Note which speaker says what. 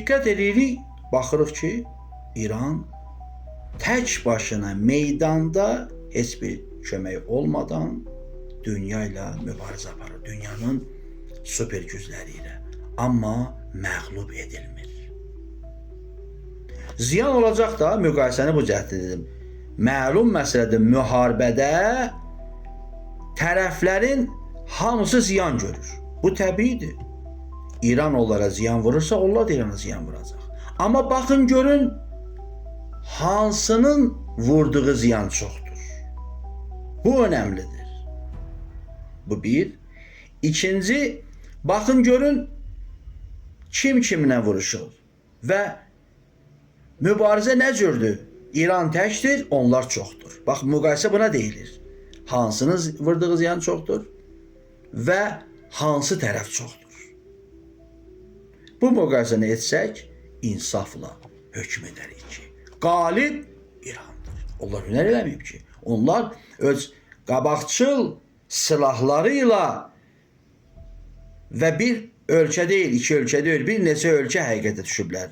Speaker 1: diqqət edirik, baxırıq ki, İran tək başına meydanda heç bir kömək olmadan dünya ilə mübarizə aparır. Dünyanın süper gücləri ilə. Amma məğlub edilmir. Ziyan olacaq da, müqayisəni bu cəhətdə dedim. Məlum məsələdir, müharibədə tərəflərin hamısı ziyan görür. Bu təbiidir. İran onlara ziyan vurursa, onlar da İrana ziyan vuracaq. Amma baxın görün, hansının vurduğu ziyan çoxdur. Bu önəmlidir. Bu bir. İkinci, baxın görün, kim kiminə vuruşur və mübarizə nə cürdür? İran təkdir, onlar çoxdur. Bax, müqayisə buna deyilir. Hansının vurduğu ziyan çoxdur və hansı tərəf çoxdur. Bu müqayisəni etsək, insafla hökm edərik ki, qalib İrandır. Onlar hünər eləməyib ki. Onlar öz qabaqçıl silahlarıyla və bir ölkə deyil, iki ölkə deyil, bir neçə ölkə həqiqətə düşüblər.